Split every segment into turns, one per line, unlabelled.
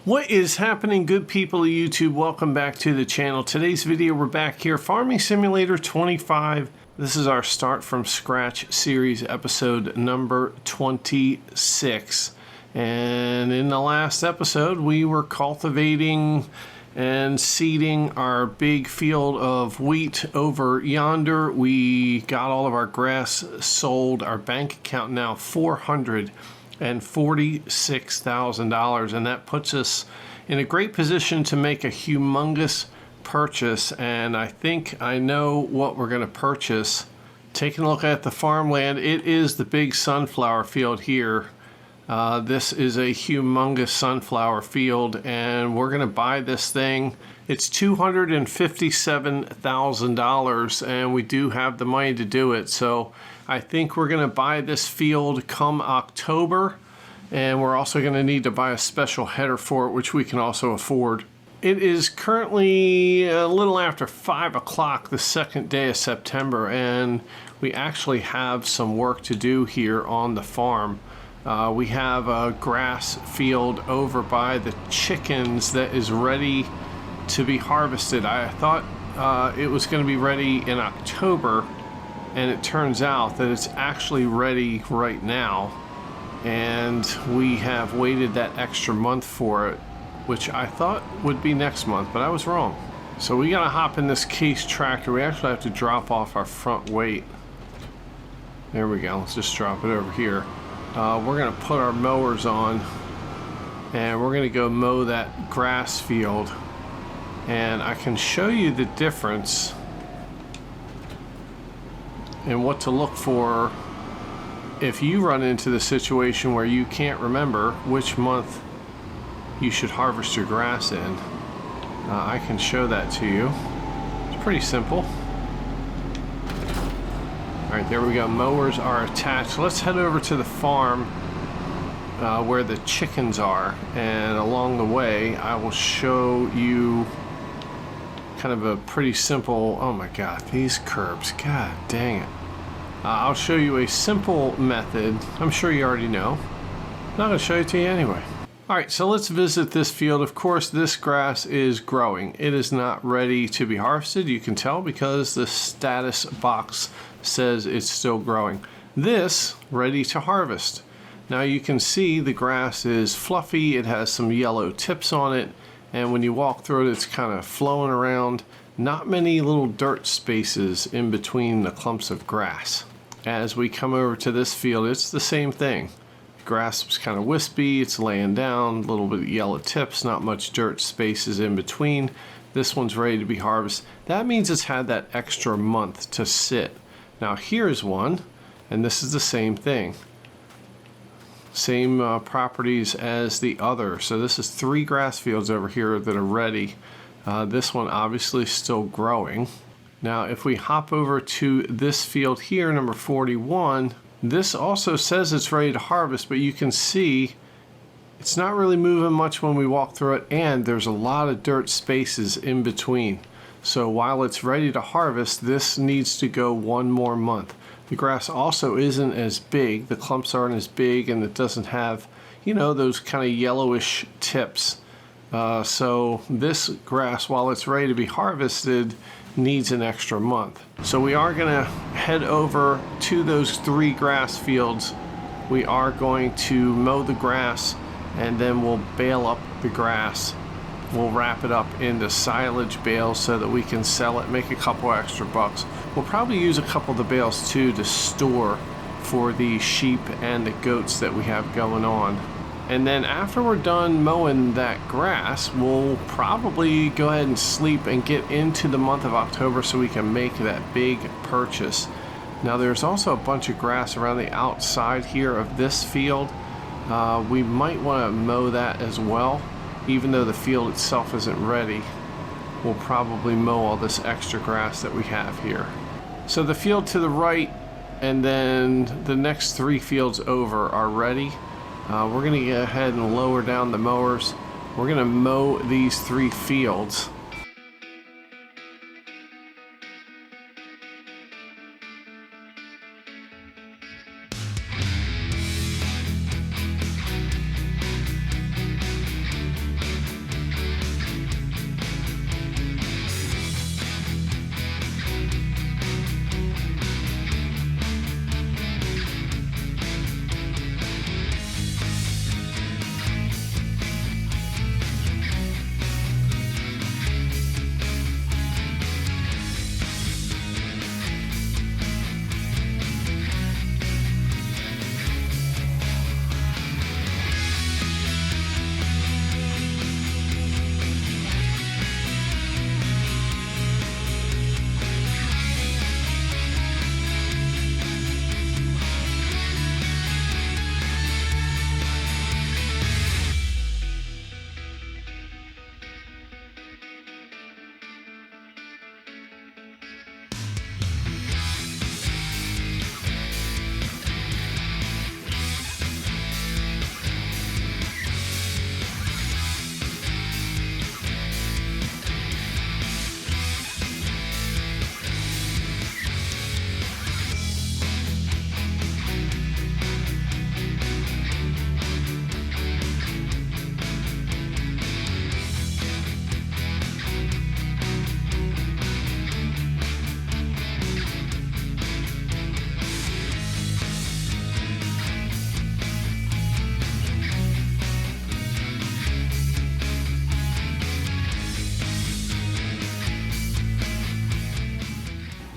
What is happening, good people of YouTube? Welcome back to the channel. Today's video, we're back here, Farming Simulator 25. This is our Start from Scratch series, episode number 26. And in the last episode, we were cultivating and seeding our big field of wheat over yonder. We got all of our grass sold. Our bank account now $446,000, and that puts us in a great position to make a humongous purchase. And I think I know what we're going to purchase. Taking a look at the farmland, it is the big sunflower field here. This is a humongous sunflower field, and we're going to buy this thing. It's $257,000, and we do have the money to do it. So I think we're going to buy this field come October, and we're also going to need to buy a special header for it, which we can also afford. It is currently a little after 5 o'clock the second day of September, and we actually have some work to do here on the farm. We have a grass field over by the chickens that is ready to be harvested. I thought it was going to be ready in October, and it turns out that it's actually ready right now, and we have waited that extra month for it, which I thought would be next month, but I was wrong. So we gotta hop in this Case tractor. We actually have to drop off our front weight. There we go. Let's just drop it over here. We're gonna put our mowers on, and we're gonna go mow that grass field, and I can show you the difference and what to look for if you run into the situation where you can't remember which month you should harvest your grass in. I can show that to you. It's pretty simple. All right, there we go. Mowers are attached. Let's head over to the farm where the chickens are, and along the way I will show you kind of a pretty simple, oh my god, these curbs, god dang it. I'll show you a simple method. I'm sure you already know. I'm not going to show it to you anyway. Alright, so let's visit this field. Of course, this grass is growing. It is not ready to be harvested. You can tell because the status box says it's still growing. This, ready to harvest. Now you can see the grass is fluffy. It has some yellow tips on it, and when you walk through it, it's kind of flowing around. Not many little dirt spaces in between the clumps of grass. As we come over to this field, it's the same thing. Grass is kind of wispy, it's laying down, a little bit of yellow tips, not much dirt spaces in between. This one's ready to be harvested. That means it's had that extra month to sit. Now here's one, and this is the same thing. Same properties as the other. So this is 3 grass fields over here that are ready. This one obviously is still growing. Now if we hop over to this field here, number 41, this also says it's ready to harvest, but you can see it's not really moving much when we walk through it, and there's a lot of dirt spaces in between. So while it's ready to harvest, this needs to go 1 more month. The grass also isn't as big, the clumps aren't as big, and it doesn't have, you know, those kind of yellowish tips. So this grass, while it's ready to be harvested, needs an extra month. So we are going to head over to those 3 grass fields. We are going to mow the grass, and then we'll bale up the grass. We'll wrap it up into silage bales so that we can sell it, make a couple extra bucks. We'll probably use a couple of the bales too to store for the sheep and the goats that we have going on. And then after we're done mowing that grass, we'll probably go ahead and sleep and get into the month of October so we can make that big purchase. Now there's also a bunch of grass around the outside here of this field. We might want to mow that as well. Even though the field itself isn't ready, we'll probably mow all this extra grass that we have here. So the field to the right and then the next 3 fields over are ready. We're going to go ahead and lower down the mowers. We're going to mow these 3 fields.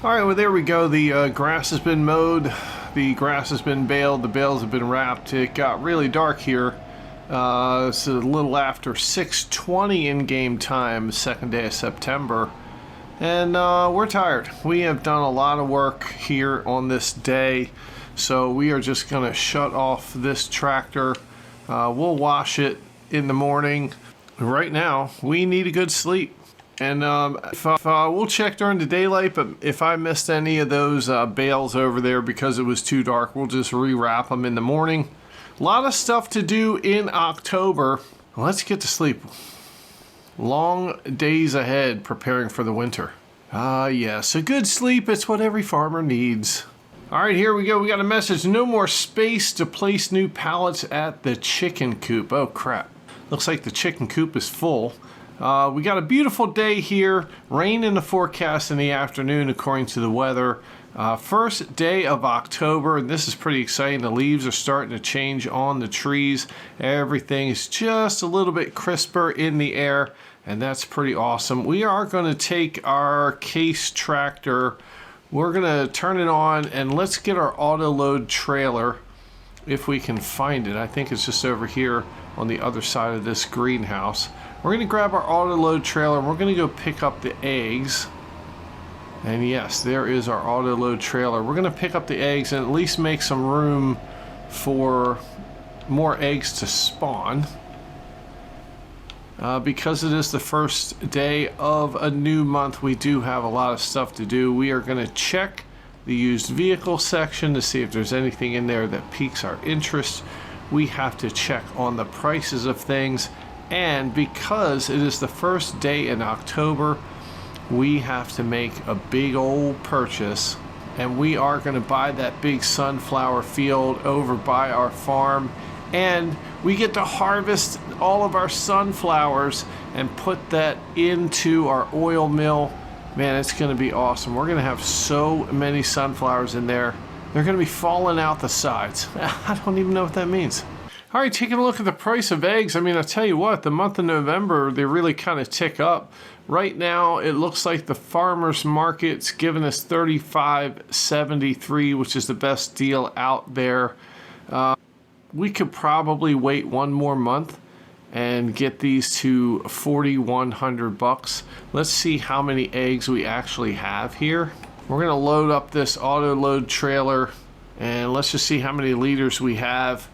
All right, well, there we go. The grass has been mowed. The grass has been baled. The bales have been wrapped. It got really dark here. It's a little after 6:20 in game time, second day of September. And we're tired. We have done a lot of work here on this day. So we are just going to shut off this tractor. We'll wash it in the morning. Right now, we need a good sleep. And we'll check during the daylight, but if I missed any of those bales over there because it was too dark, we'll just rewrap them in the morning. A lot of stuff to do in October. Let's get to sleep. Long days ahead preparing for the winter. Yes, a good sleep, it's what every farmer needs. All right, here we go. We got a message. No more space to place new pallets at the chicken coop. Oh, crap. Looks like the chicken coop is full. We got a beautiful day here. Rain in the forecast in the afternoon according to the weather. First day of October, and this is pretty exciting. The leaves are starting to change on the trees. Everything is just a little bit crisper in the air, and that's pretty awesome. We are going to take our Case tractor. We're going to turn it on, and let's get our auto load trailer if we can find it. I think it's just over here on the other side of this greenhouse. We're going to grab our auto load trailer and we're going to go pick up the eggs. And yes, there is our auto load trailer. We're going to pick up the eggs and at least make some room for more eggs to spawn. Because it is the first day of a new month, we do have a lot of stuff to do. We are going to check the used vehicle section to see if there's anything in there that piques our interest. We have to check on the prices of things. And because it is the first day in October, we have to make a big old purchase. And we are going to buy that big sunflower field over by our farm. And we get to harvest all of our sunflowers and put that into our oil mill. Man, it's going to be awesome. We're going to have so many sunflowers in there. They're going to be falling out the sides. I don't even know what that means. All right, taking a look at the price of eggs. I mean, I'll tell you what, the month of November, they really kind of tick up. Right now, it looks like the farmer's market's giving us $35.73, which is the best deal out there. We could probably wait one more month and get these to $4,100. Let's see how many eggs we actually have here. We're gonna load up this auto load trailer and let's just see how many liters we have.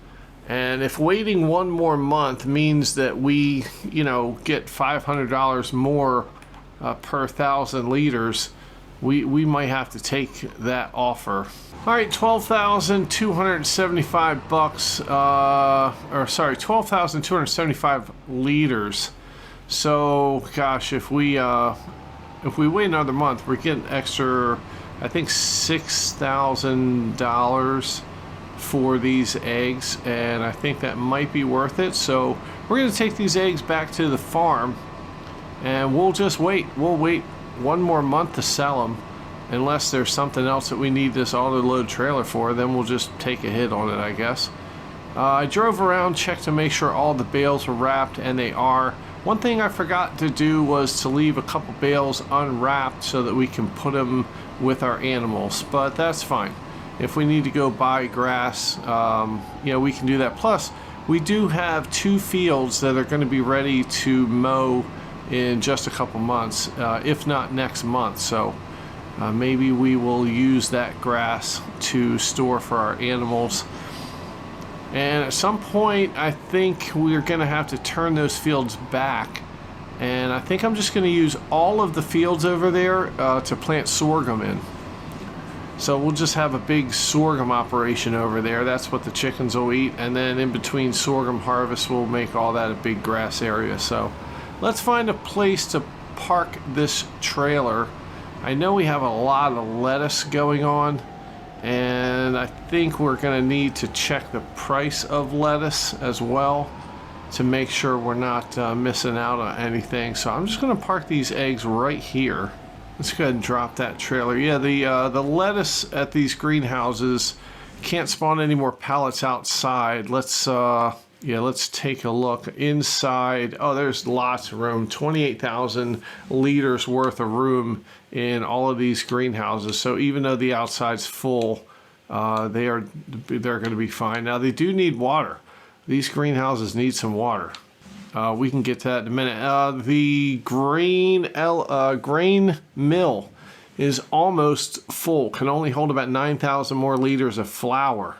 And if waiting one more month means that we, get $500 more per 1,000 liters, we might have to take that offer. All right, $12,275 12,275 liters. So, gosh, if we wait another month, we're getting extra, I think $6,000 for these eggs, and I think that might be worth it. So we're going to take these eggs back to the farm and we'll just wait. We'll wait one more month to sell them unless there's something else that we need this auto load trailer for. Then we'll just take a hit on it, I guess. I drove around, checked to make sure all the bales were wrapped, and they are. One thing I forgot to do was to leave a couple bales unwrapped so that we can put them with our animals, but that's fine. If we need to go buy grass, we can do that. Plus, we do have 2 fields that are going to be ready to mow in just a couple months, if not next month. So maybe we will use that grass to store for our animals. And at some point, I think we're going to have to turn those fields back. And I think I'm just going to use all of the fields over there to plant sorghum in. So we'll just have a big sorghum operation over there. That's what the chickens will eat. And then in between sorghum harvest, we'll make all that a big grass area. So let's find a place to park this trailer. I know we have a lot of lettuce going on, and I think we're going to need to check the price of lettuce as well to make sure we're not missing out on anything. So I'm just going to park these eggs right here. Let's go ahead and drop that trailer. Yeah, the lettuce at these greenhouses can't spawn any more pallets outside. Let's Yeah, let's take a look inside. Oh, there's lots of room. 28,000 liters worth of room in all of these greenhouses. So even though the outside's full, they're going to be fine. Now they do need water. These greenhouses need some water. We can get to that in a minute. The grain mill is almost full. Can only hold about 9,000 more liters of flour.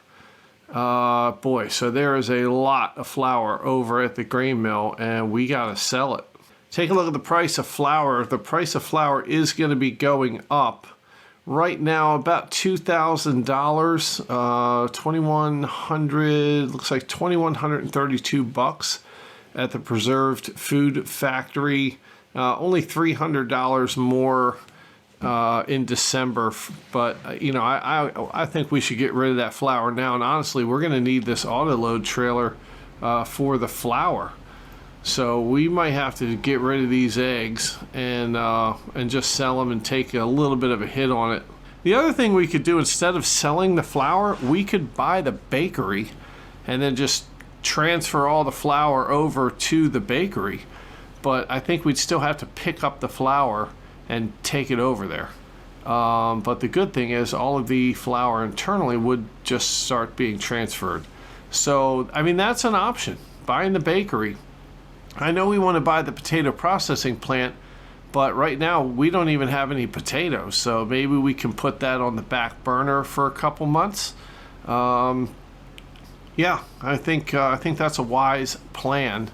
Boy, so there is a lot of flour over at the grain mill, and we got to sell it. Take a look at the price of flour. The price of flour is going to be going up. Right now, about $2,000, 2,100, looks like 2,132 bucks at the Preserved Food Factory. Only $300 more in December, but you know, I think we should get rid of that flour now. And honestly, we're going to need this autoload trailer for the flour, so we might have to get rid of these eggs and just sell them and take a little bit of a hit on it. The other thing we could do, instead of selling the flour, we could buy the bakery and then just transfer all the flour over to the bakery. But I think we'd still have to pick up the flour and take it over there. But the good thing is all of the flour internally would just start being transferred. So, I mean, that's an option, buying the bakery. I know we want to buy the potato processing plant, but right now we don't even have any potatoes. So maybe we can put that on the back burner for a couple months. Yeah, I think that's a wise plan,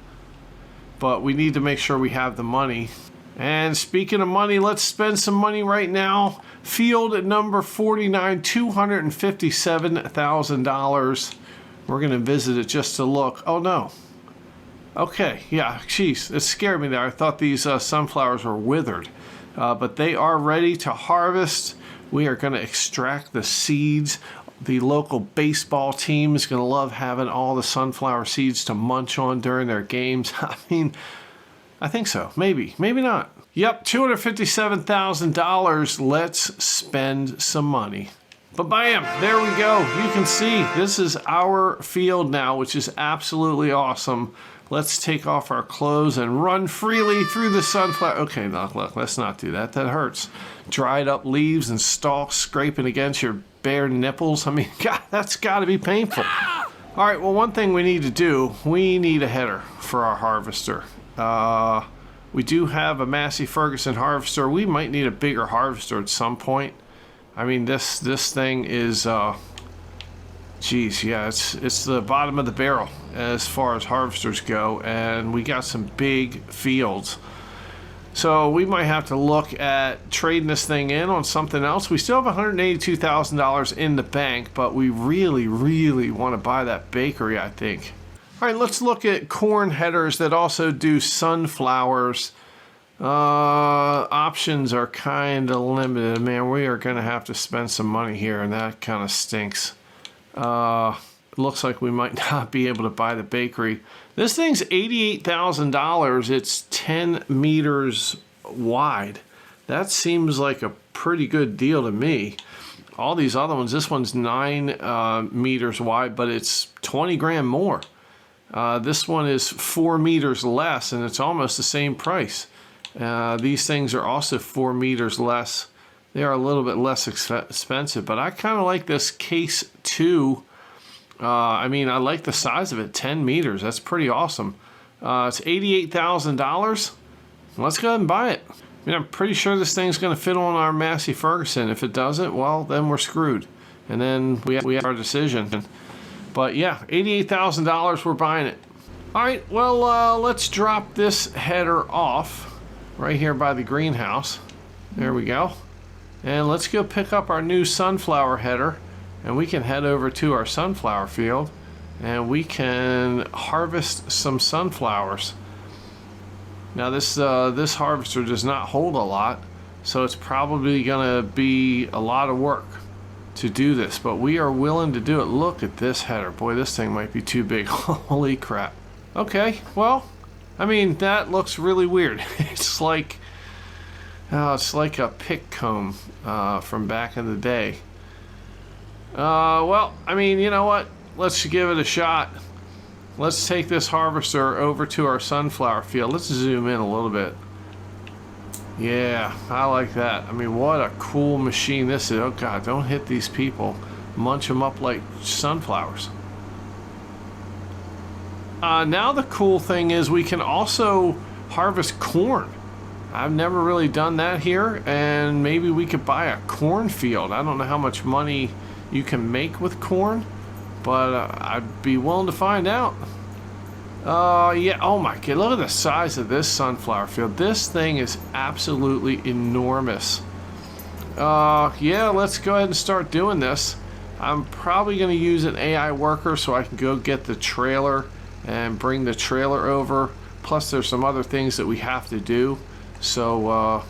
but we need to make sure we have the money. And speaking of money, let's spend some money right now. Field at number 49, $257,000. We're going to visit it just to look. Oh, no. Okay, yeah, geez, it scared me there. I thought these sunflowers were withered, but they are ready to harvest. We are going to extract the seeds. The local baseball team is going to love having all the sunflower seeds to munch on during their games. I mean, I think so. Maybe not. Yep, $257,000. Let's spend some money. But bam, there we go. You can see this is our field now, which is absolutely awesome. Let's take off our clothes and run freely through the sunflower. Okay, look, let's not do that. That hurts. Dried up leaves and stalks scraping against your bare nipples. I mean, God, that's got to be painful. All right, well, one thing we need to do, we need a header for our harvester. We do have a Massey Ferguson harvester. We might need a bigger harvester at some point. I mean, this thing is, geez, yeah, it's the bottom of the barrel as far as harvesters go, and we got some big fields. So we might have to look at trading this thing in on something else. We still have $182,000 in the bank, but we really, really want to buy that bakery, I think. All right, let's look at corn headers that also do sunflowers. Options are kind of limited. Man, we are going to have to spend some money here, and that kind of stinks. Looks like we might not be able to buy the bakery. This thing's $88,000. It's 10 meters wide. That seems like a pretty good deal to me. All these other ones, this one's 9 meters wide, but it's 20 grand more. This one is 4 meters less, and it's almost the same price. These things are also 4 meters less. They are a little bit less expensive, but I kind of like this Case 2. I mean, I like the size of it, 10 meters. That's pretty awesome. It's $88,000. Let's go ahead and buy it. I mean, I'm pretty sure this thing's going to fit on our Massey Ferguson. If it doesn't, well, then we're screwed. And then we have our decision. But yeah, $88,000, we're buying it. All right, well, let's drop this header off right here by the greenhouse. There we go. And let's go pick up our new sunflower header, and we can head over to our sunflower field and we can harvest some sunflowers. Now this harvester does not hold a lot, so it's probably gonna be a lot of work to do this, but we are willing to do it. Look at this header. Boy, this thing might be too big. Holy crap. Okay, well, I mean, that looks really weird. It's like a pick comb from back in the day. Well, I mean, you know what? Let's give it a shot. Let's take this harvester over to our sunflower field. Let's zoom in a little bit. Yeah, I like that. I mean, what a cool machine this is. Oh God, don't hit these people. Munch them up like sunflowers. Now the cool thing is we can also harvest corn. I've never really done that here, and maybe we could buy a cornfield. I don't know how much money you can make with corn, but I'd be willing to find out. Yeah, oh my God, look at the size of this sunflower field. This thing is absolutely enormous. Yeah, let's go ahead and start doing this. I'm probably going to use an AI worker so I can go get the trailer and bring the trailer over. Plus there's some other things that we have to do. So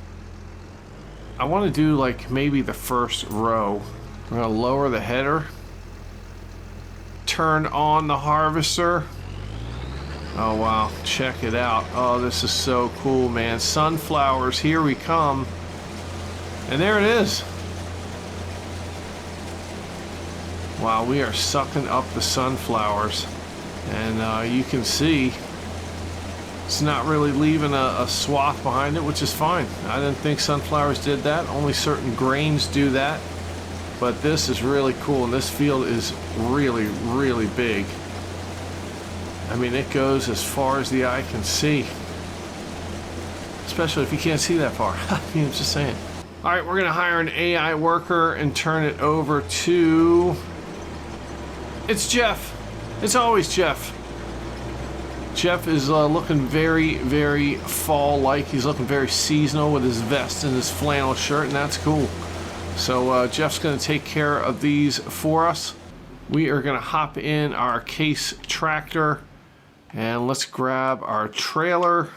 I want to do like maybe the first row. I'm going to lower the header. Turn on the harvester. Oh wow, check it out. Oh, this is so cool, man. Sunflowers, here we come. And there it is. Wow, we are sucking up the sunflowers. And you can see it's not really leaving a swath behind it, which is fine. I didn't think sunflowers did that. Only certain grains do that. But this is really cool, and this field is really, really big. I mean, it goes as far as the eye can see. Especially if you can't see that far. I mean, I'm just saying. All right, we're going to hire an AI worker and turn it over to... It's Jeff. It's always Jeff. Jeff is looking very, very fall-like. He's looking very seasonal with his vest and his flannel shirt, and that's cool. So Jeff's going to take care of these for us. We are going to hop in our Case tractor, and let's grab our trailer.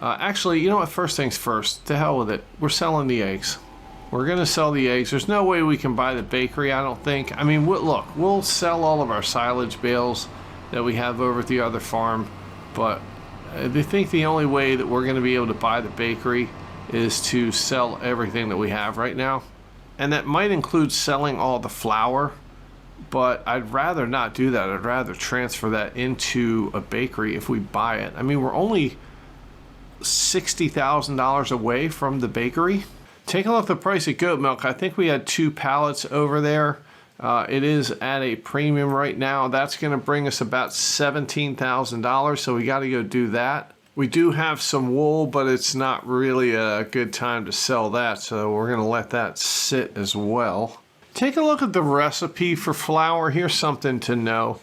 Actually, you know what? First things first. To hell with it. We're selling the eggs. We're going to sell the eggs. There's no way we can buy the bakery, I don't think. I mean, look, we'll sell all of our silage bales that we have over at the other farm, but I think the only way that we're going to be able to buy the bakery is to sell everything that we have right now. And that might include selling all the flour, but I'd rather not do that. I'd rather transfer that into a bakery if we buy it. I mean, we're only $60,000 away from the bakery. Take a look at the price of goat milk. I think we had 2 pallets over there. It is at a premium right now. That's going to bring us about $17,000, so we got to go do that. We do have some wool, but it's not really a good time to sell that, so we're going to let that sit as well. Take a look at the recipe for flour. Here's something to know.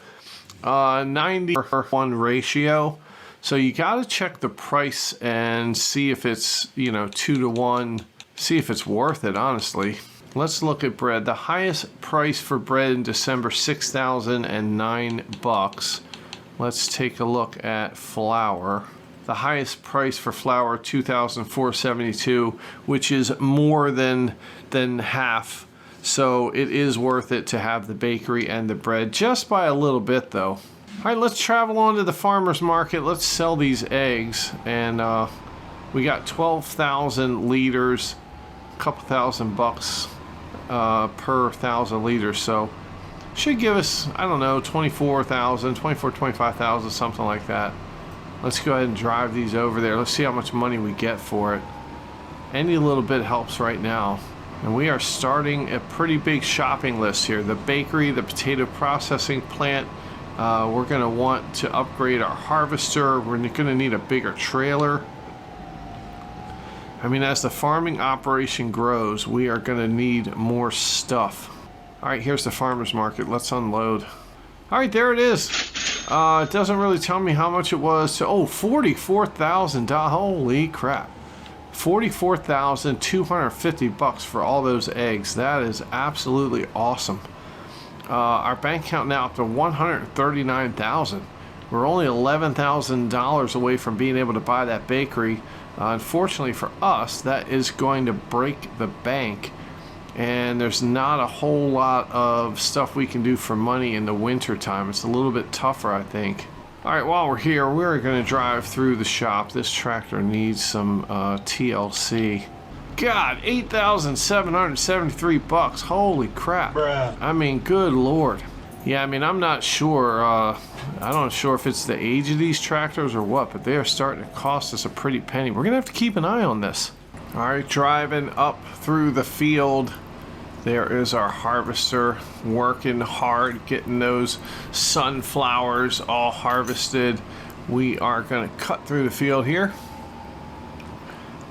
90-1 ratio. So you got to check the price and see if it's, 2-to-1. See if it's worth it, honestly. Let's look at bread. The highest price for bread in December, $6,009. Let's take a look at flour. The highest price for flour, $2,472, which is more than half. So it is worth it to have the bakery and the bread, just by a little bit though. All right, let's travel on to the farmer's market. Let's sell these eggs. And we got 12,000 liters, a couple $1,000 per 1,000 liters. So should give us, I don't know, 25,000, something like that. Let's go ahead and drive these over there. Let's see how much money we get for it. Any little bit helps right now. And we are starting a pretty big shopping list here. The bakery, the potato processing plant. We're going to want to upgrade our harvester. We're going to need a bigger trailer. I mean, as the farming operation grows, we are going to need more stuff. All right, here's the farmer's market. Let's unload. All right, there it is. It doesn't really tell me how much it was. Oh, $44,000. Holy crap. $44,250 for all those eggs. That is absolutely awesome. Our bank account now up to $139,000. We're only $11,000 away from being able to buy that bakery. Unfortunately for us, that is going to break the bank, and there's not a whole lot of stuff we can do for money in the winter time. It's a little bit tougher, I think. All right, while we're here, we're going to drive through the shop. This tractor needs some TLC. God, $8,773. Holy crap. Bruh. I mean, good Lord. Yeah, I mean, I'm not sure I'm not sure if it's the age of these tractors or what, but they are starting to cost us a pretty penny. We're gonna have to keep an eye on this. All right, driving up through the field. There is our harvester working hard, getting those sunflowers all harvested. We are gonna cut through the field here.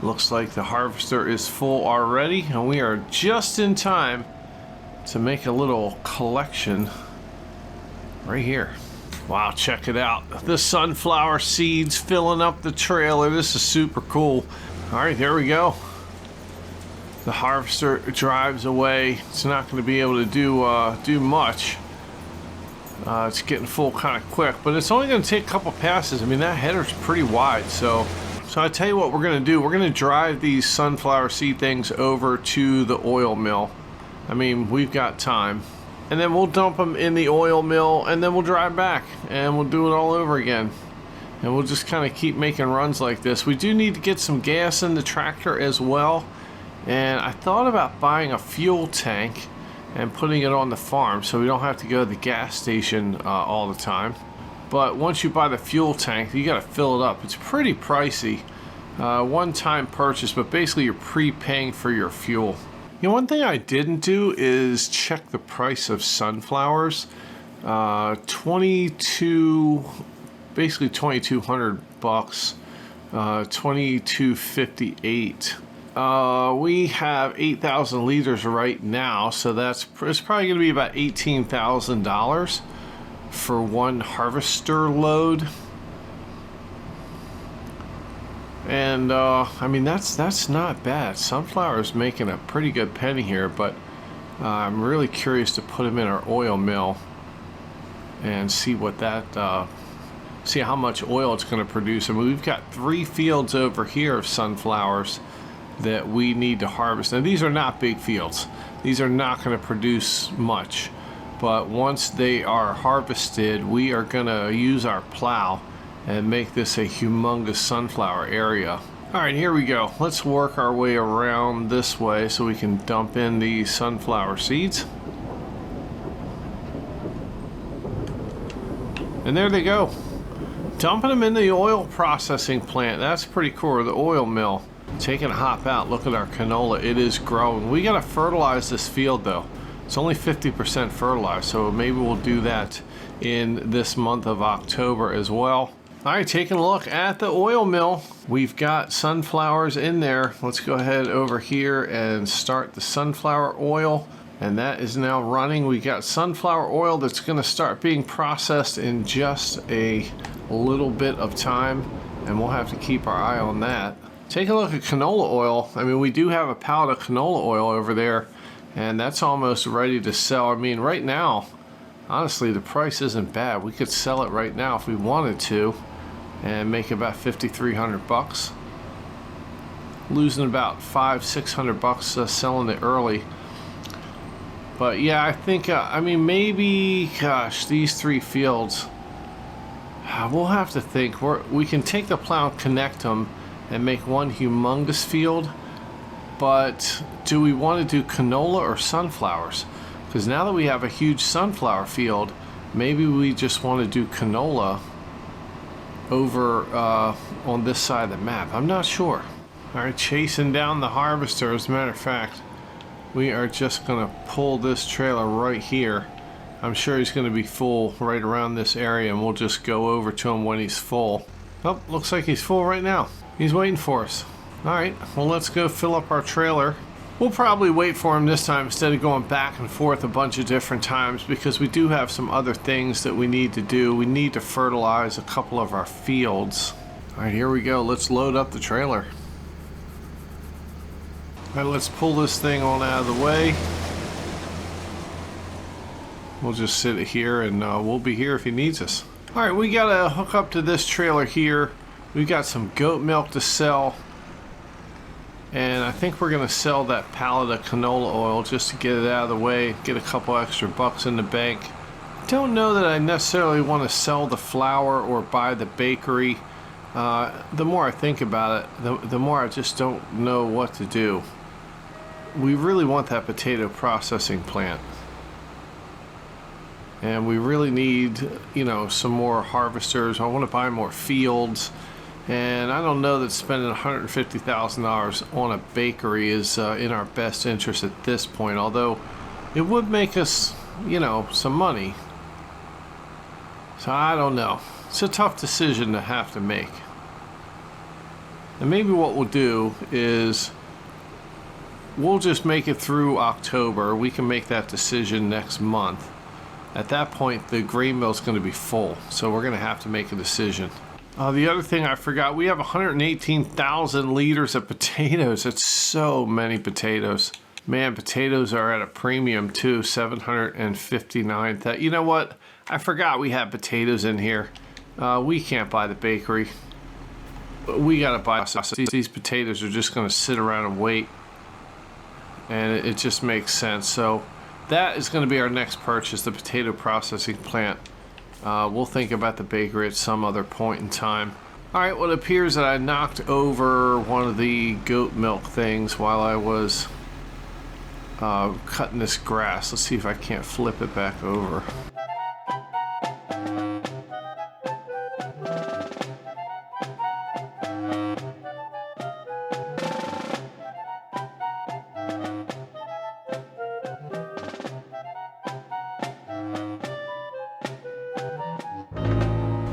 Looks like the harvester is full already, and we are just in time to make a little collection right here. Wow, check it out. The sunflower seeds filling up the trailer. This is super cool. All right, there we go. The harvester drives away. It's not going to be able to do much. It's getting full kind of quick, but it's only going to take a couple passes. I mean, that header's pretty wide, so I tell you what we're going to do. We're going to drive these sunflower seed things over to the oil mill. I mean, we've got time. And then we'll dump them in the oil mill, and then we'll drive back, and we'll do it all over again. And we'll just kind of keep making runs like this. We do need to get some gas in the tractor as well. And I thought about buying a fuel tank and putting it on the farm so we don't have to go to the gas station all the time. But once you buy the fuel tank, you got to fill it up. It's pretty pricey. One-time purchase, but basically you're prepaying for your fuel. You know, one thing I didn't do is check the price of sunflowers. Basically $2,200, $2,258. We have 8,000 liters right now, so it's probably going to be about $18,000 for one harvester load. And I mean, that's not bad. Sunflower's making a pretty good penny here, but I'm really curious to put them in our oil mill and see what see how much oil it's going to produce. I mean, we've got 3 fields over here of sunflowers that we need to harvest. Now, these are not big fields. These are not going to produce much, but once they are harvested, we are going to use our plow and make this a humongous sunflower area. All right, here we go. Let's work our way around this way so we can dump in these sunflower seeds. And there they go. Dumping them in the oil processing plant. That's pretty cool, the oil mill. Taking a hop out, look at our canola. It is growing. We gotta fertilize this field though. It's only 50% fertilized, so maybe we'll do that in this month of October as well. All right, taking a look at the oil mill. We've got sunflowers in there. Let's go ahead over here and start the sunflower oil. And that is now running. We got sunflower oil that's gonna start being processed in just a little bit of time, and we'll have to keep our eye on that. Take a look at canola oil. I mean, we do have a pallet of canola oil over there, and that's almost ready to sell. I mean, right now, honestly, the price isn't bad. We could sell it right now if we wanted to and make about $5,300. Losing about $500-600 selling it early. But yeah, I think, I mean, maybe, gosh, these 3 fields, we'll have to think. We can take the plow and connect them and make one humongous field, but do we want to do canola or sunflowers? Because now that we have a huge sunflower field, maybe we just want to do canola over on this side of the map. I'm not sure. All right, chasing down the harvester. As a matter of fact, we are just gonna pull this trailer right here. I'm sure he's gonna be full right around this area, and we'll just go over to him when he's full. Oh, looks like he's full right now. He's waiting for us. All right, well, let's go fill up our trailer. We'll probably wait for him this time instead of going back and forth a bunch of different times, because we do have some other things that we need to do. We need to fertilize a couple of our fields. All right, here we go. Let's load up the trailer. All right, let's pull this thing on out of the way. We'll just sit it here, and we'll be here if he needs us. All right, we gotta hook up to this trailer here. We got some goat milk to sell. And I think we're gonna sell that pallet of canola oil just to get it out of the way, get a couple extra bucks in the bank. Don't know that I necessarily want to sell the flour or buy the bakery. The more I think about it, the more I just don't know what to do. We really want that potato processing plant. And we really need, you know, some more harvesters. I want to buy more fields. And I don't know that spending $150,000 on a bakery is in our best interest at this point, although it would make us, you know, some money. So I don't know. It's a tough decision to have to make. And maybe what we'll do is we'll just make it through October. We can make that decision next month. At that point, the grain mill is going to be full, so we're going to have to make a decision. The other thing I forgot, we have 118,000 liters of potatoes. That's so many potatoes. Man, potatoes are at a premium too, 759. You know what? I forgot we have potatoes in here. We can't buy the bakery. We gotta buy these potatoes are just gonna sit around and wait. And it just makes sense. So that is gonna be our next purchase, the potato processing plant. We'll think about the bakery at some other point in time. All right, well, it appears that I knocked over one of the goat milk things while I was cutting this grass. Let's see if I can't flip it back over.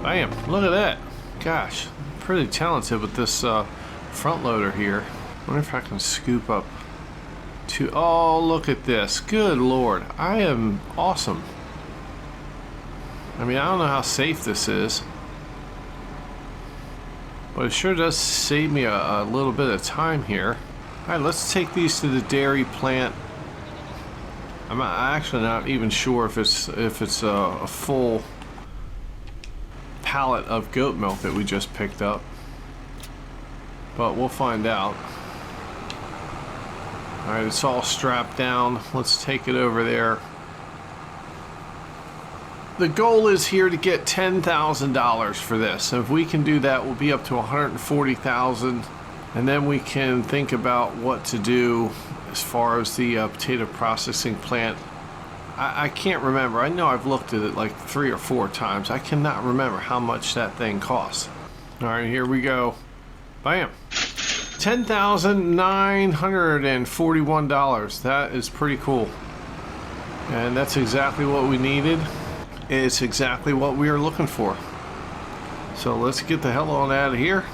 Bam, look at that. Gosh, I'm pretty talented with this front loader here. I wonder if I can scoop up to, oh, look at this. Good Lord, I am awesome. I mean, I don't know how safe this is, but it sure does save me a little bit of time here. All right, let's take these to the dairy plant. I'm actually not even sure if it's a full pallet of goat milk that we just picked up, but we'll find out. All right, it's all strapped down. Let's take it over there. The goal is here to get $10,000 for this. If we can do that, we'll be up to $140,000, and then we can think about what to do as far as the potato processing plant. I can't remember. I know I've looked at it like 3 or 4 times. I cannot remember how much that thing costs. All right, here we go. Bam. $10,941. That is pretty cool. And that's exactly what we needed. It's exactly what we are looking for. So let's get the hell on out of here.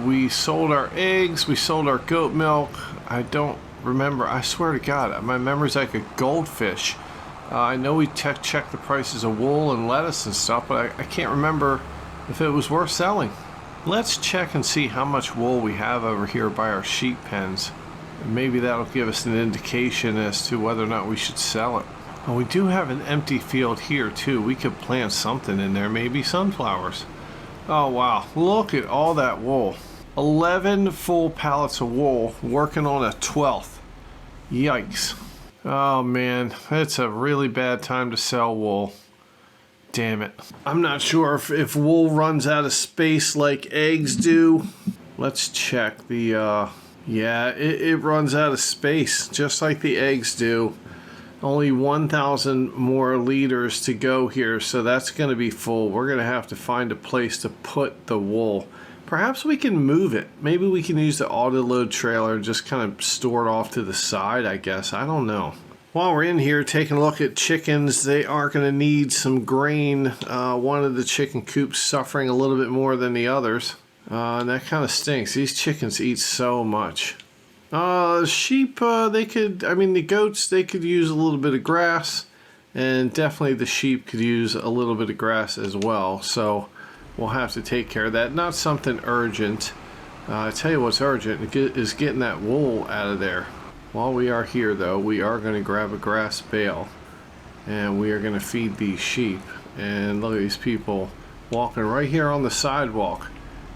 We sold our eggs, we sold our goat milk. I don't remember, I swear to God, my memory's like a goldfish. I know we checked the prices of wool and lettuce and stuff, but I can't remember if it was worth selling. Let's check and see how much wool we have over here by our sheep pens. And maybe that'll give us an indication as to whether or not we should sell it. Oh, we do have an empty field here too. We could plant something in there, maybe sunflowers. Oh wow, look at all that wool. 11 full pallets of wool working on a 12th. Yikes. Oh man, it's a really bad time to sell wool. Damn it. I'm not sure if wool runs out of space like eggs do. Let's check the, yeah, it runs out of space just like the eggs do. Only 1,000 more liters to go here, so that's going to be full. We're going to have to find a place to put the wool. Perhaps we can move it. Maybe we can use the auto-load trailer and just kind of store it off to the side, I guess. I don't know. While we're in here taking a look at chickens, they are going to need some grain. One of the chicken coops suffering a little bit more than the others. And that kind of stinks. These chickens eat so much. Sheep, they could, I mean, the goats, they could use a little bit of grass, and definitely the sheep could use a little bit of grass as well. So we'll have to take care of that. Not something urgent. I tell you what's urgent is getting that wool out of there. While we are here, though, we are going to grab a grass bale, and we are going to feed these sheep. And look at these people walking right here on the sidewalk.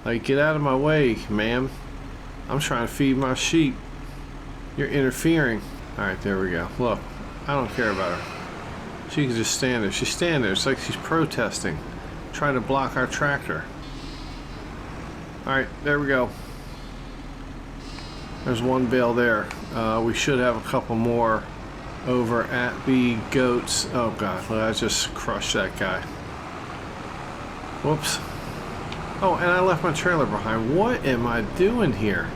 Like, get out of my way, ma'am. I'm trying to feed my sheep. You're interfering. Alright, there we go. Look, I don't care about her. She can just stand there. She's standing there. It's like she's protesting, trying to block our tractor. Alright, there we go. There's one bale there. We should have a couple more over at the goats. Oh god, I just crushed that guy. Whoops. Oh, and I left my trailer behind. What am I doing here?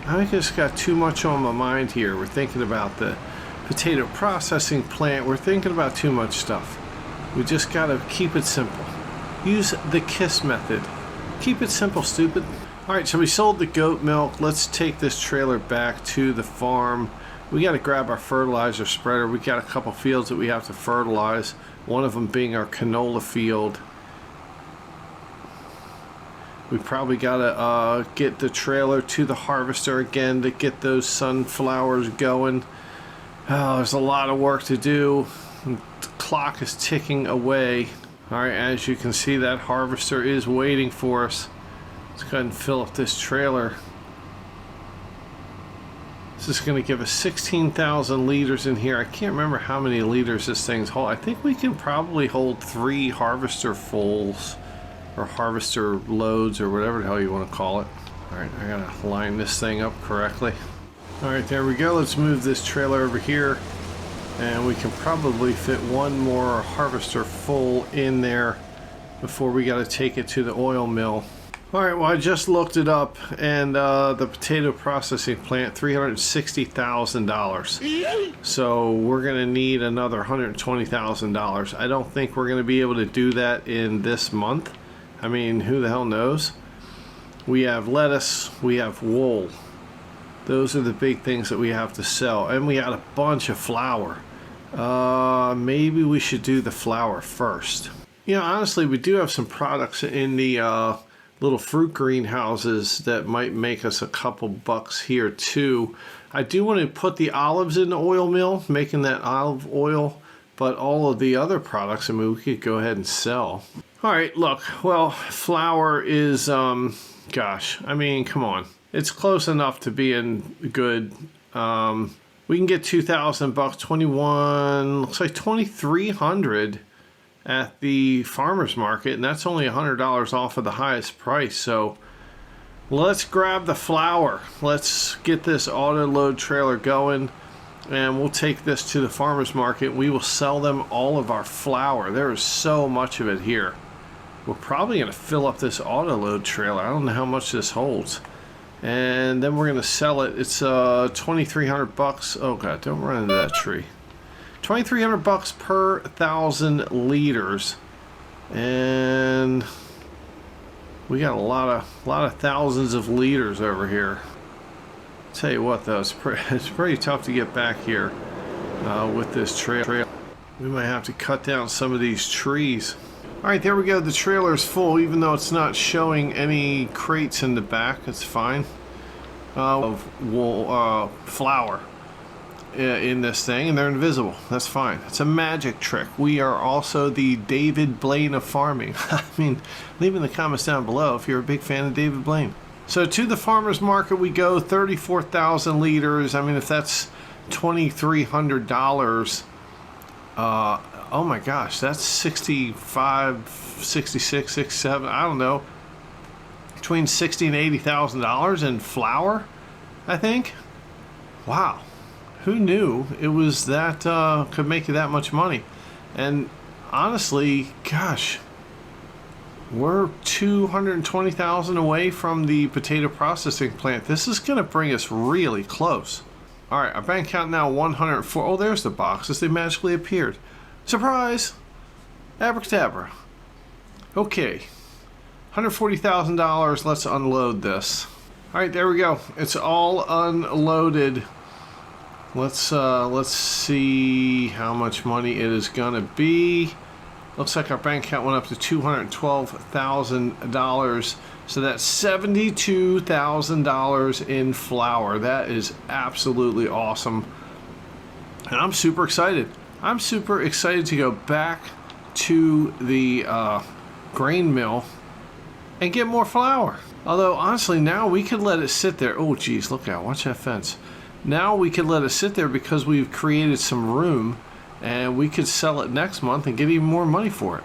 I just got too much on my mind here. We're thinking about the potato processing plant. We're thinking about too much stuff. We just gotta keep it simple. Use the KISS method. Keep it simple, stupid. Alright, so we sold the goat milk. Let's take this trailer back to the farm. We gotta grab our fertilizer spreader. We got a couple fields that we have to fertilize. One of them being our canola field. We probably gotta get the trailer to the harvester again to get those sunflowers going. Oh, there's a lot of work to do. The clock is ticking away. Alright, as you can see, that harvester is waiting for us. Let's go ahead and fill up this trailer. This is going to give us 16,000 liters in here. I can't remember how many liters this thing's hold. I think we can probably hold 3 harvester fulls, or harvester loads, or whatever the hell you want to call it. Alright, I gotta line this thing up correctly. Alright, there we go. Let's move this trailer over here. And we can probably fit one more harvester full in there before we got to take it to the oil mill. Alright, well, I just looked it up, and the potato processing plant, $360,000. So we're going to need another $120,000. I don't think we're going to be able to do that in this month. I mean, who the hell knows? We have lettuce, we have wool. Those are the big things that we have to sell. And we got a bunch of flour. Maybe we should do the flour first. You know, honestly, we do have some products in the little fruit greenhouses that might make us a couple bucks here too. I do want to put the olives in the oil mill, making that olive oil. But all of the other products, I mean, we could go ahead and sell. All right, look, well, flour is, gosh, I mean, come on. It's close enough to being good. We can get 2,000 bucks, 21, looks like 2,300 at the farmer's market, and that's only $100 off of the highest price. So let's grab the flour. Let's get this auto load trailer going, and we'll take this to the farmer's market. We will sell them all of our flour. There is so much of it here. We're probably going to fill up this auto load trailer. I don't know how much this holds. And then we're going to sell it. It's 2,300 bucks. Oh god, don't run into that tree. 2,300 bucks per 1,000 liters. And we got a lot of thousands of liters over here. Tell you what though, it's pretty tough to get back here with this trail. We might have to cut down some of these trees. Alright, there we go. The trailer is full, even though it's not showing any crates in the back. It's fine. Of wool, flour in this thing, and they're invisible. That's fine. It's a magic trick. We are also the David Blaine of farming. I mean, leave in the comments down below if you're a big fan of David Blaine. So to the farmer's market we go, 34,000 liters. I mean, if that's $2,300, oh my gosh, that's 65, 66, 67, I don't know, between $60,000 and $80,000 in flour, I think. Wow, who knew it was that could make you that much money? And honestly, gosh, we're 220,000 away from the potato processing plant. This is going to bring us really close. All right, our bank account now 104. Oh, there's the boxes. They magically appeared. Surprise! Abracadabra. Okay, $140,000. Let's unload this. All right, there we go. It's all unloaded. Let's see how much money it is gonna be. Looks like our bank account went up to $212,000. So that's $72,000 in flour. That is absolutely awesome, and I'm super excited. I'm super excited to go back to the grain mill and get more flour. Although, honestly, now we could let it sit there. Oh, geez, look out. Watch that fence. Now we could let it sit there because we've created some room, and we could sell it next month and get even more money for it.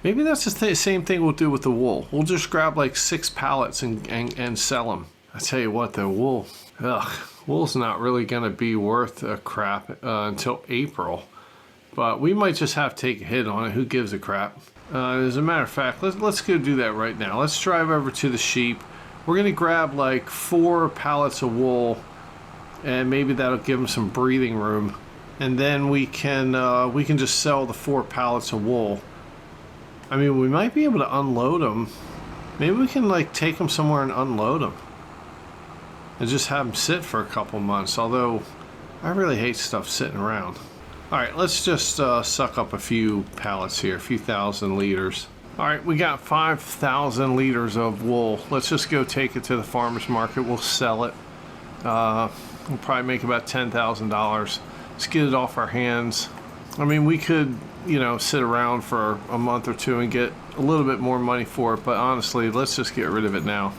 Maybe that's the same thing we'll do with the wool. We'll just grab like 6 pallets and sell them. I tell you what, the wool, wool's not really gonna be worth a crap until April. But we might just have to take a hit on it. Who gives a crap? As a matter of fact, let's go do that right now. Let's drive over to the sheep. We're gonna grab like 4 pallets of wool, and maybe that'll give them some breathing room. And then we can just sell the 4 pallets of wool. I mean, we might be able to unload them. Maybe we can like take them somewhere and unload them, and just have them sit for a couple months. Although, I really hate stuff sitting around. All right, let's just suck up a few pallets here, a few thousand liters. All right, we got 5,000 liters of wool. Let's just go take it to the farmer's market. We'll sell it. We'll probably make about $10,000. Let's get it off our hands. I mean, we could, you know, sit around for a month or two and get a little bit more money for it, but honestly, let's just get rid of it now.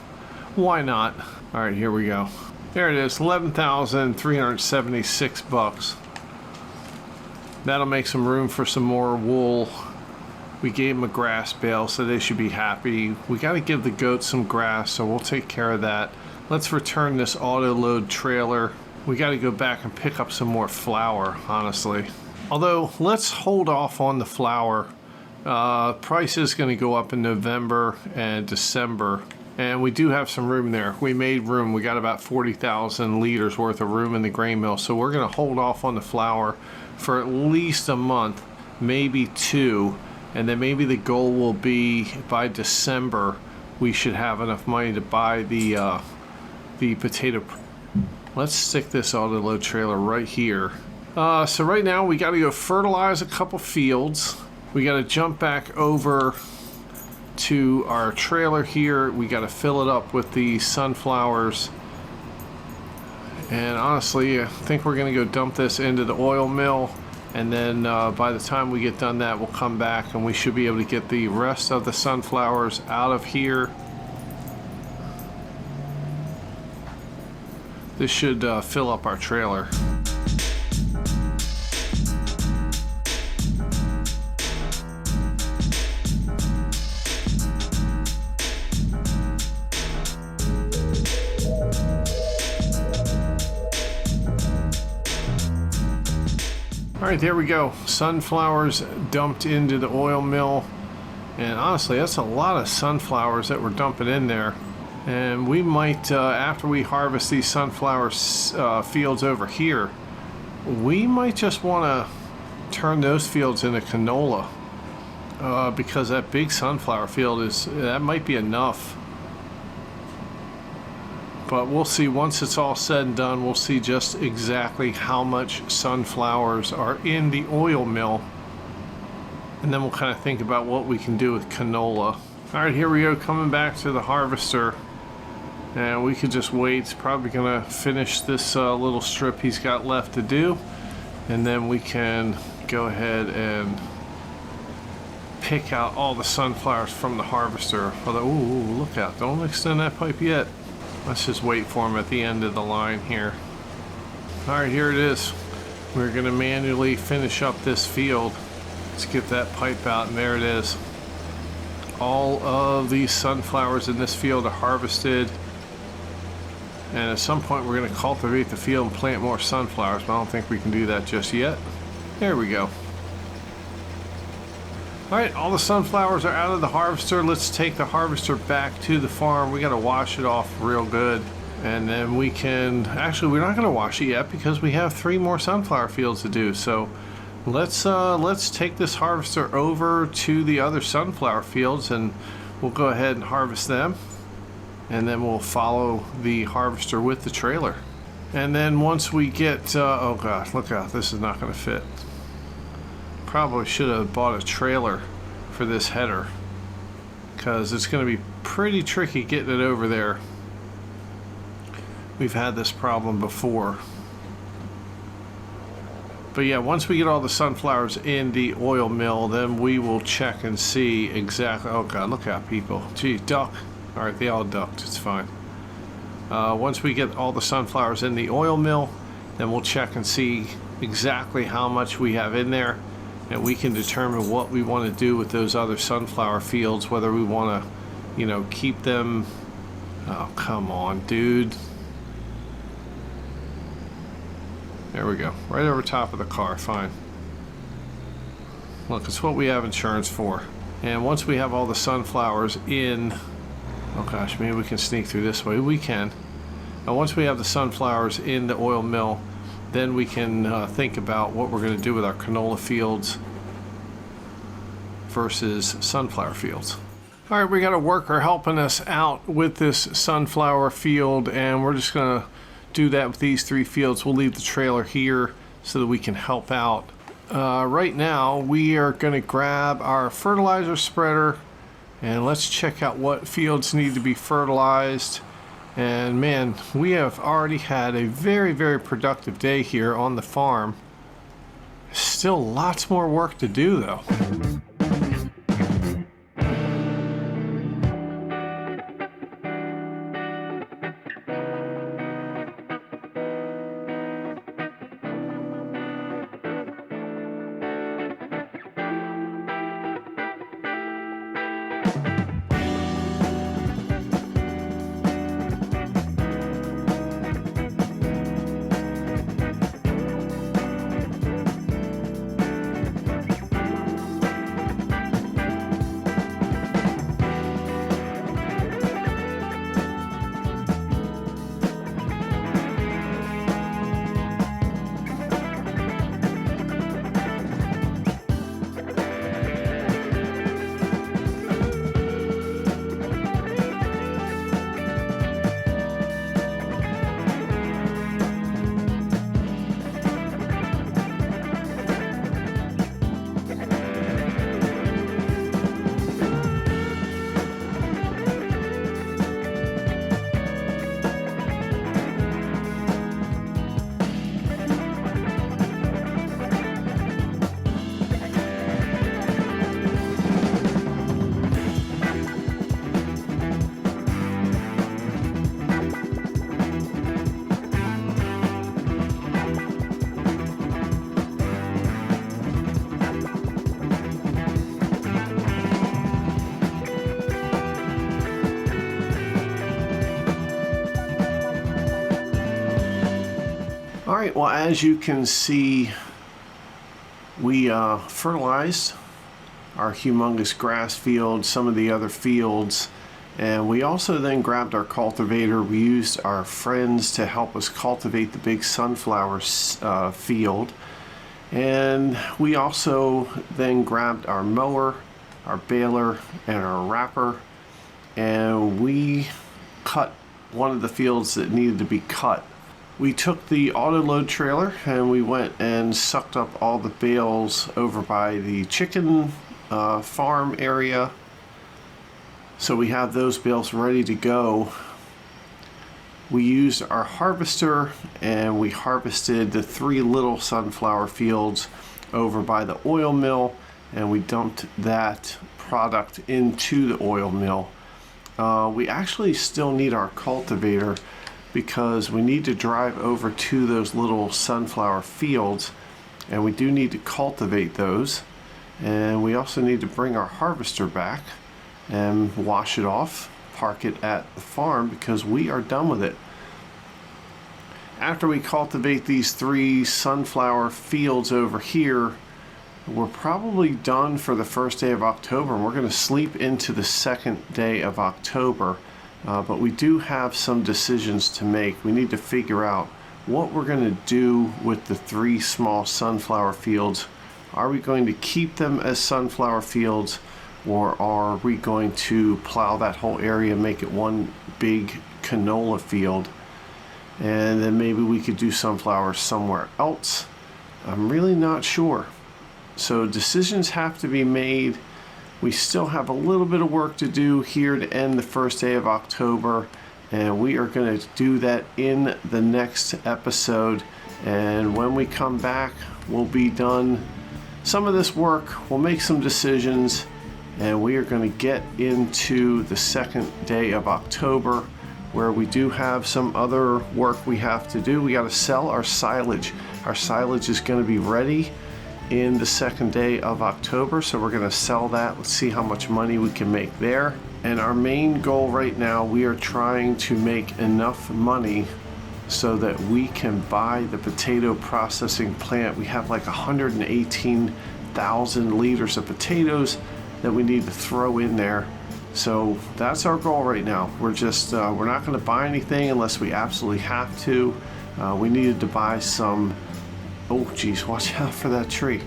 Why not? All right, here we go. There it is, $11,376. That'll make some room for some more wool. We gave them a grass bale, so they should be happy. We got to give the goats some grass, so we'll take care of that. Let's return this auto load trailer. We got to go back and pick up some more flour, honestly. Although, let's hold off on the flour. Price is going to go up in November and December, and we do have some room there. We made room. We got about 40,000 liters worth of room in the grain mill, so we're going to hold off on the flour for at least a month, maybe 2, and then maybe the goal will be by December we should have enough money to buy the potato. Let's stick this auto load trailer right here. So right now we got to go fertilize a couple fields. We got to jump back over to our trailer here. We got to fill it up with the sunflowers. And honestly, I think we're going to go dump this into the oil mill. And then by the time we get done that, we'll come back and we should be able to get the rest of the sunflowers out of here. This should fill up our trailer. All right, there we go. Sunflowers dumped into the oil mill. And honestly, that's a lot of sunflowers that we're dumping in there. And we might, after we harvest these sunflower fields over here, we might just want to turn those fields into canola. Because that big sunflower field that might be enough. But we'll see. Once it's all said and done, we'll see just exactly how much sunflowers are in the oil mill. And then we'll kind of think about what we can do with canola. All right, here we go, coming back to the harvester. And we could just wait. It's probably going to finish this little strip he's got left to do. And then we can go ahead and pick out all the sunflowers from the harvester. Although, ooh, look out. Don't extend that pipe yet. Let's just wait for him at the end of the line here. All right, here it is. We're going to manually finish up this field. Let's get that pipe out, and there it is. All of these sunflowers in this field are harvested. And at some point we're going to cultivate the field and plant more sunflowers, but I don't think we can do that just yet. There we go. All right, all the sunflowers are out of the harvester. Let's take the harvester back to the farm. We got to wash it off real good. And then we can, actually we're not going to wash it yet because we have 3 more sunflower fields to do. So let's take this harvester over to the other sunflower fields and we'll go ahead and harvest them. And then we'll follow the harvester with the trailer. And then once we get, oh gosh, look out, this is not going to fit. Probably should have bought a trailer for this header because it's going to be pretty tricky getting it over there. We've had this problem before. But yeah, once we get all the sunflowers in the oil mill, then we will check and see exactly. Oh god, look out, people. Gee, duck. All right, they all ducked. It's fine. Once we get all the sunflowers in the oil mill, then we'll check and see exactly how much we have in there. and we can determine what we want to do with those other sunflower fields, whether we want to, you know, keep them. Oh, come on, dude. There we go, right over top of the car. Fine. Look, it's what we have insurance for. And once we have all the sunflowers in, oh gosh, maybe we can sneak through this way. We can. And once we have the sunflowers in the oil mill, then we can think about what we're going to do with our canola fields versus sunflower fields. All right, we got a worker helping us out with this sunflower field, and we're just going to do that with these 3 fields. We'll leave the trailer here so that we can help out. Right now, we are going to grab our fertilizer spreader, and let's check out what fields need to be fertilized. And man, we have already had a very, very productive day here on the farm. Still lots more work to do though. All right, well, as you can see, we fertilized our humongous grass field, some of the other fields, and we also then grabbed our cultivator. We used our friends to help us cultivate the big sunflower field, and we also then grabbed our mower, our baler, and our wrapper, and we cut one of the fields that needed to be cut. We took the auto load trailer and we went and sucked up all the bales over by the chicken farm area. So we have those bales ready to go. We used our harvester and we harvested the 3 little sunflower fields over by the oil mill, and we dumped that product into the oil mill. We actually still need our cultivator because we need to drive over to those little sunflower fields, and we do need to cultivate those. And we also need to bring our harvester back and wash it off, park it at the farm because we are done with it. After we cultivate these 3 sunflower fields over here, we're probably done for the first day of October, and we're going to sleep into the second day of October. But we do have some decisions to make. We need to figure out what we're going to do with the 3 small sunflower fields. Are we going to keep them as sunflower fields, or are we going to plow that whole area and make it one big canola field? And then maybe we could do sunflowers somewhere else. I'm really not sure. So decisions have to be made. We still have a little bit of work to do here to end the first day of October, and we are going to do that in the next episode. And when we come back, we'll be done some of this work, we'll make some decisions, and we are going to get into the second day of October, where we do have some other work we have to do. We got to sell our silage. Our silage is going to be ready, in the second day of October, so we're going to sell that. Let's see how much money we can make there. And our main goal right now, we are trying to make enough money so that we can buy the potato processing plant. We have like 118,000 liters of potatoes that we need to throw in there. So that's our goal right now. We're just we're not going to buy anything unless we absolutely have to. We needed to buy some, oh geez, watch out for that tree.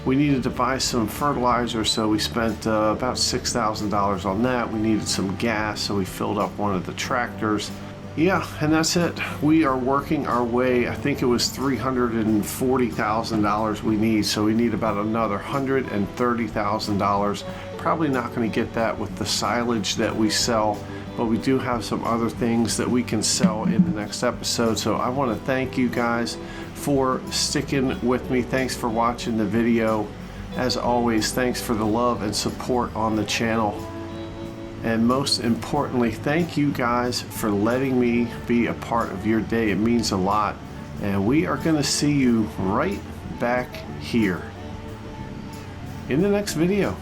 We needed to buy some fertilizer, so we spent about $6,000 on that. We needed some gas, so we filled up one of the tractors. Yeah, and that's it. We are working our way. I think it was $340,000 we need, so we need about another $130,000. Probably not going to get that with the silage that we sell, but we do have some other things that we can sell in the next episode. So I want to thank you guys for sticking with me. Thanks for watching the video. As always, thanks for the love and support on the channel. And most importantly, thank you guys for letting me be a part of your day. It means a lot. And we are going to see you right back here in the next video.